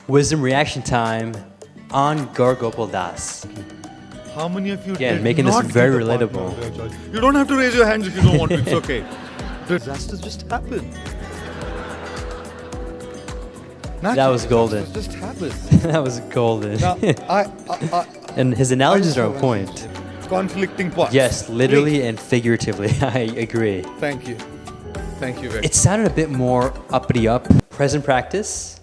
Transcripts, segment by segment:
Wisdom reaction time on GAUR Gopal Das. How many of you Again, making this very relatable. You don't have to raise your hands if you don't want to. It's okay. Disasters just happen. That was golden. Just happen. That was golden. Now, And his analogies are on point. Conflicting parts. Yes, literally and figuratively. I agree. Thank you. Thank you very It sounded a bit more uppity up. Present practice.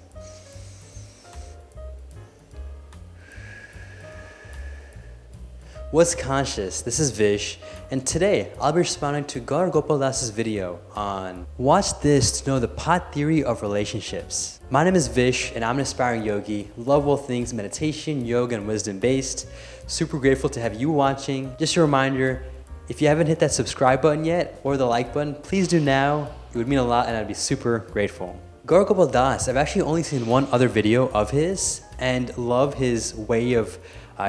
What's conscious? This is Vish, and today I'll be responding to GAUR Gopal Das's video on watch this to know the pot theory of relationships. My name is Vish, and I'm an aspiring yogi. Love all things meditation, yoga, and wisdom based. Super grateful to have you watching. Just a reminder, if you haven't hit that subscribe button yet or the like button, please do now. It would mean a lot, and I'd be super grateful. GAUR Gopal Das, I've actually only seen one other video of his, and love his way of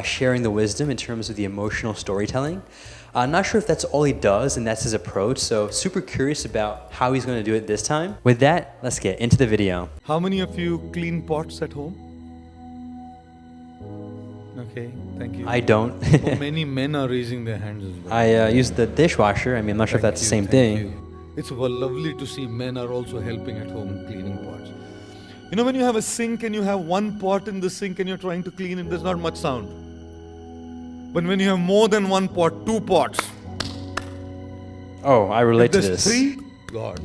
sharing the wisdom in terms of the emotional storytelling. I'm not sure if that's all he does and that's his approach, so super curious about how he's going to do it this time. With that, let's get into the video. How many of you clean pots at home? Okay, thank you. I don't. Many men are raising their hands as well. I use the dishwasher. I mean, I'm not sure if that's the same thing. It's lovely to see men are also helping at home in cleaning pots. You know, when you have a sink and you have one pot in the sink and you're trying to clean it, there's not much sound. But when you have more than one pot, two pots. Oh, I relate to this. Three, God.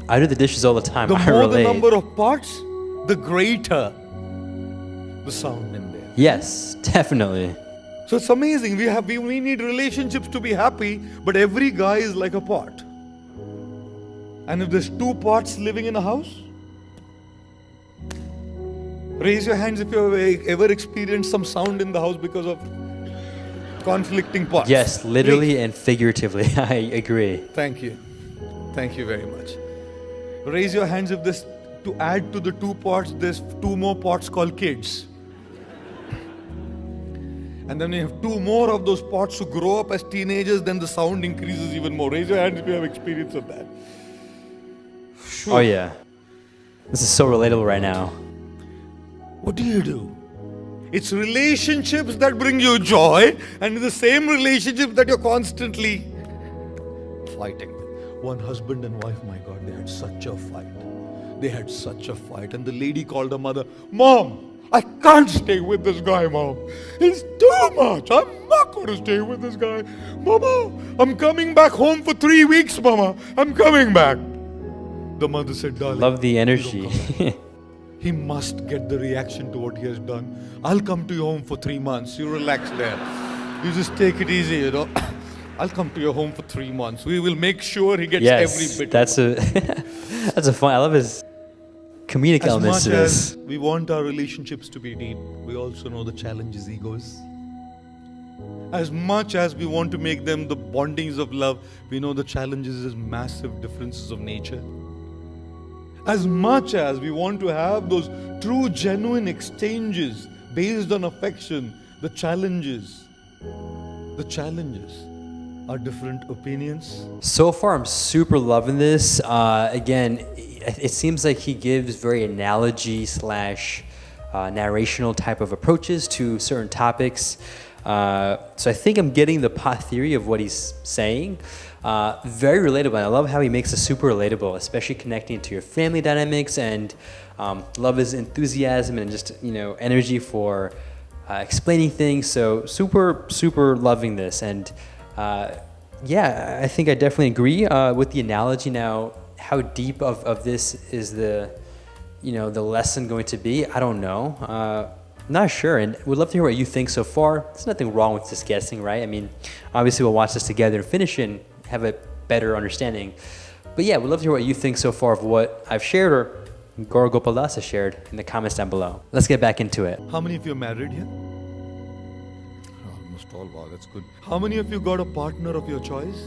I do the dishes all the time. The I more relate. the number of pots, the greater the sound in there. Yes, definitely. So it's amazing. We need relationships to be happy, but every guy is like a pot. And if there's two pots living in a house, raise your hands if you have ever experienced some sound in the house because of conflicting pots. Yes, literally and figuratively. I agree. Thank you. Thank you very much. Raise your hands if this, to add to the two pots, there's two more pots called kids. And then you have two more of those pots who grow up as teenagers, then the sound increases even more. Raise your hands if you have experience of that. Sure. Oh yeah. This is so relatable right now. What do? It's relationships that bring you joy, and the same relationships that you're constantly fighting with. One husband and wife, my God, they had such a fight. They had such a fight. And the lady called her mother, Mom, I can't stay with this guy, Mom. It's too much. I'm not going to stay with this guy. Mama, I'm coming back home for 3 weeks, Mama. I'm coming back. The mother said, darling. Love the energy. He must get the reaction to what he has done. I'll come to your home for 3 months. You relax there. You just take it easy, you know. I'll come to your home for 3 months. We will make sure he gets every bit. That's a fun. I love his comedic elements to this. As we want our relationships to be deep, we also know the challenge is egos. As much as we want to make them the bondings of love, we know the challenges is massive differences of nature. As much as we want to have those true, genuine exchanges based on affection, the challenges are different opinions. So far, I'm super loving this. Again, it seems like he gives very analogy / narrational type of approaches to certain topics. So I think I'm getting the pot theory of what he's saying. Very relatable. I love how he makes it super relatable, especially connecting to your family dynamics, and love his enthusiasm and just, energy for explaining things. So super loving this. And yeah, I think I definitely agree with the analogy. Now, how deep of this is the lesson going to be? I don't know. Not sure, and would love to hear what you think so far. There's nothing wrong with just guessing, right? I mean, obviously we'll watch this together and finish it and have a better understanding. But yeah, we'd love to hear what you think so far of what I've shared or GAUR Gopal Das has shared in the comments down below. Let's get back into it. How many of you are married here? Almost all. Wow, that's good. How many of you got a partner of your choice?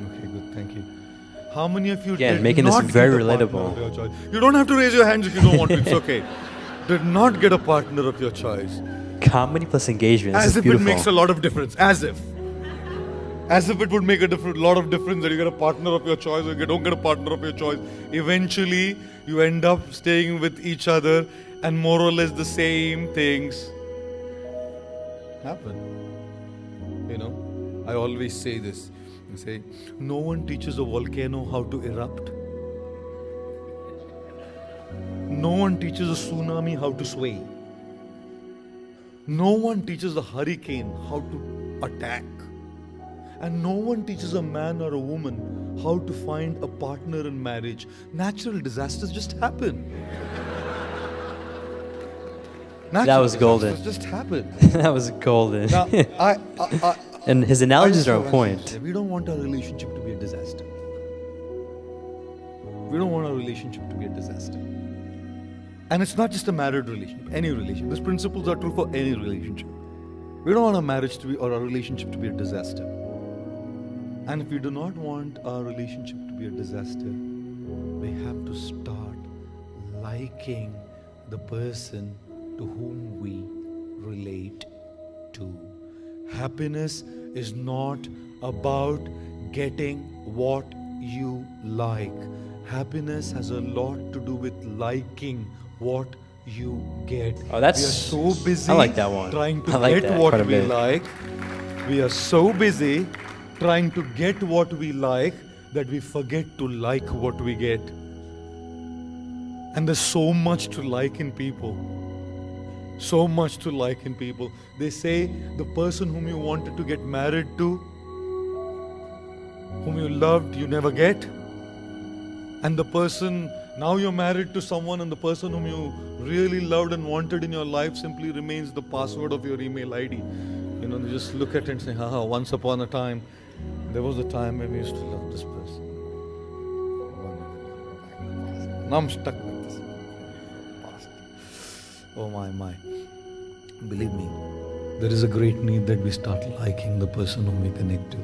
Okay, good. Thank you. How many of you Again, did making not this very get a partner relatable. of your choice? You don't have to raise your hands if you don't want to. It's okay. Did not get a partner of your choice. Comedy plus engagement. This As is if beautiful. it makes a lot of difference. As if. As if it would make a lot of difference that you get a partner of your choice or you don't get a partner of your choice. Eventually, you end up staying with each other and more or less the same things happen. You know, I always say this. I say, no one teaches a volcano how to erupt. No one teaches a tsunami how to sway. No one teaches a hurricane how to attack. And no one teaches a man or a woman how to find a partner in marriage. Natural disasters just happen. That was golden. Just happen. That was golden. Now, and his analogies are on point. We don't want our relationship to be a disaster. We don't want our relationship to be a disaster. And it's not just a married relationship, any relationship. These principles are true for any relationship. We don't want our marriage to be or our relationship to be a disaster. And if we do not want our relationship to be a disaster, we have to start liking the person to whom we relate to. Happiness is not about getting what you like. Happiness has a lot to do with liking what you get. Oh, that's... We are so busy I like that one. trying to like get what we bit. like. We are so busy trying to get what we like that we forget to like what we get. And there's so much to like in people. So much to like in people. They say the person whom you wanted to get married to, whom you loved, you never get. And the person, now you're married to someone and the person whom you really loved and wanted in your life simply remains the password of your email ID. You know, you just look at it and say, haha, once upon a time, there was a time when we used to love this person. Now I'm stuck with this. Past. Oh my. Believe me, there is a great need that we start liking the person whom we connect to.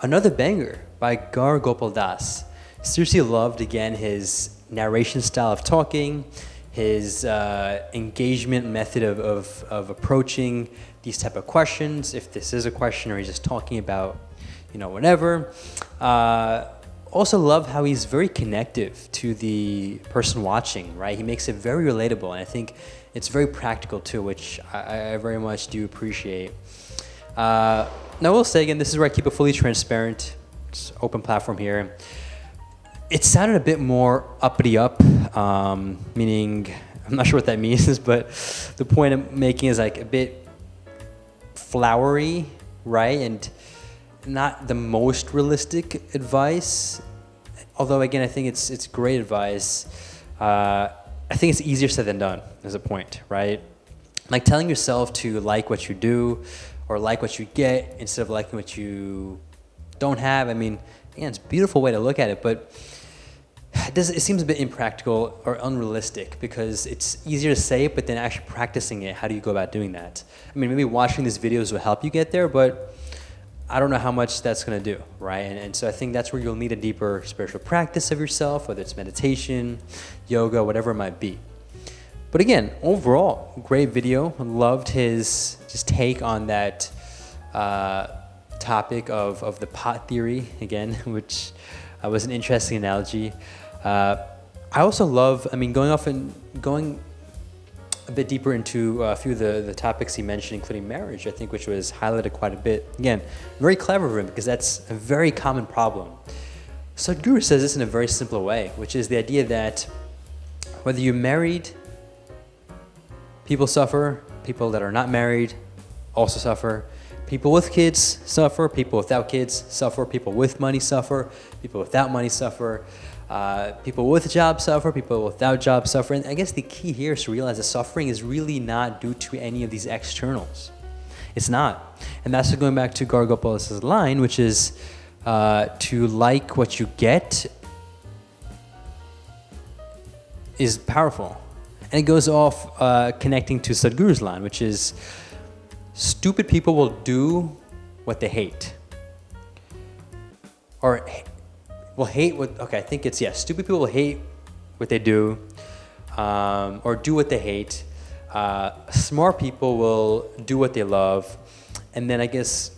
Another banger by GAUR GOPAL Das. Seriously loved, again, his narration style of talking, his engagement method of approaching these type of questions, if this is a question or he's just talking about, you know, whatever. Also love how he's very connective to the person watching, right? He makes it very relatable, and I think it's very practical too, which I very much do appreciate. Now I will say again, this is where I keep it fully transparent. It's open platform here. It sounded a bit more uppity up, meaning, I'm not sure what that means, but the point I'm making is like a bit flowery, right? And not the most realistic advice. Although again, I think it's great advice. I think it's easier said than done as a point, right? Like telling yourself to like what you do or like what you get instead of liking what you don't have. I mean, again, it's a beautiful way to look at it, but it seems a bit impractical or unrealistic because it's easier to say it, but then actually practicing it, how do you go about doing that? I mean, maybe watching these videos will help you get there, but I don't know how much that's going to do, right? And so I think that's where you'll need a deeper spiritual practice of yourself, whether it's meditation, yoga, whatever it might be. But again, overall, great video. I loved his just take on that topic of the pot theory, again, which was an interesting analogy. I also love, I mean, going a bit deeper into a few of the topics he mentioned, including marriage, I think, which was highlighted quite a bit. Again, very clever of him because that's a very common problem. Sadhguru says this in a very simple way, which is the idea that whether you're married, people suffer, people that are not married also suffer, people with kids suffer, people without kids suffer, people with money suffer, people without money suffer. People with a job suffer, people without jobs suffer. And I guess the key here is to realize that suffering is really not due to any of these externals. It's not. And that's going back to GAUR GOPAL's line, which is to like what you get is powerful. And it goes off connecting to Sadhguru's line, which is stupid people will do what they hate. Or will hate what, okay, I think it's, stupid people will hate what they do, or do what they hate. Smart people will do what they love. And then I guess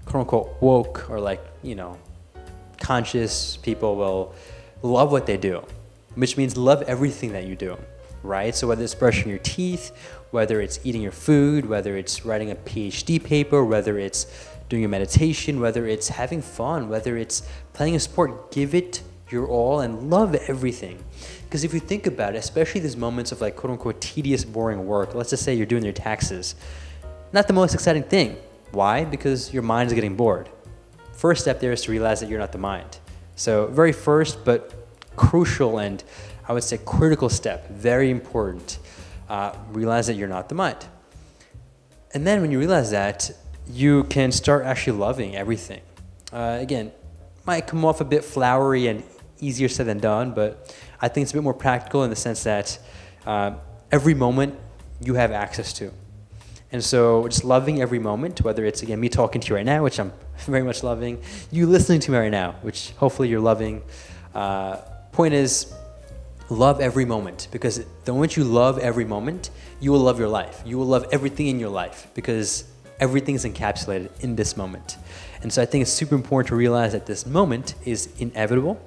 quote unquote woke or like, conscious people will love what they do, which means love everything that you do, right? So whether it's brushing your teeth, whether it's eating your food, whether it's writing a PhD paper, whether it's doing your meditation, whether it's having fun, whether it's playing a sport, give it your all and love everything. Because if you think about it, especially these moments of like quote unquote tedious, boring work, let's just say you're doing your taxes, not the most exciting thing. Why? Because your mind is getting bored. First step there is to realize that you're not the mind. So very first, but crucial and I would say critical step, very important, realize that you're not the mind. And then when you realize that, you can start actually loving everything. Again, might come off a bit flowery and easier said than done, but I think it's a bit more practical in the sense that every moment you have access to. And so just loving every moment, whether it's, again, me talking to you right now, which I'm very much loving, you listening to me right now, which hopefully you're loving. Point is, love every moment, because the moment you love every moment, you will love your life. You will love everything in your life because everything is encapsulated in this moment. And so I think it's super important to realize that this moment is inevitable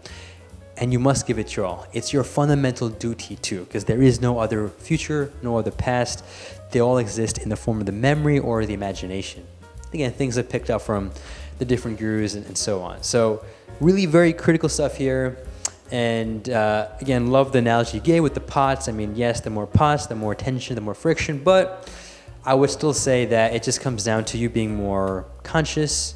and you must give it your all. It's your fundamental duty too, because there is no other future, no other past. They all exist in the form of the memory or the imagination. Again, things I've picked up from the different gurus and so on. So really very critical stuff here. And again, love the analogy you gave with the pots. I mean, yes, the more pots, the more tension, the more friction, but I would still say that it just comes down to you being more conscious.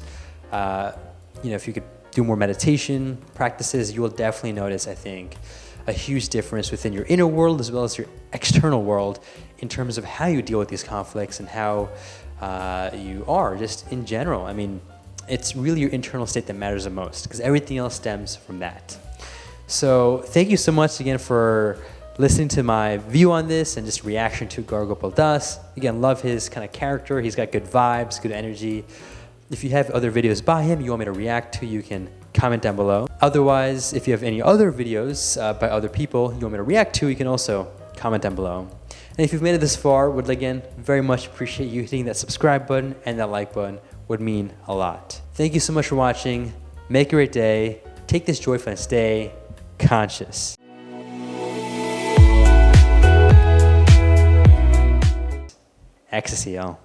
If you could do more meditation practices, you will definitely notice, I think, a huge difference within your inner world as well as your external world in terms of how you deal with these conflicts and how you are just in general. I mean, it's really your internal state that matters the most because everything else stems from that. So thank you so much again for listening to my view on this and just reaction to GAUR Gopal Das. Again, love his kind of character. He's got good vibes, good energy. If you have other videos by him you want me to react to, you can comment down below. Otherwise, if you have any other videos by other people you want me to react to, you can also comment down below. And if you've made it this far, would again very much appreciate you hitting that subscribe button and that like button. Would mean a lot. Thank you so much for watching. Make a great day. Take this joyful and stay conscious. Ecstasy, y'all.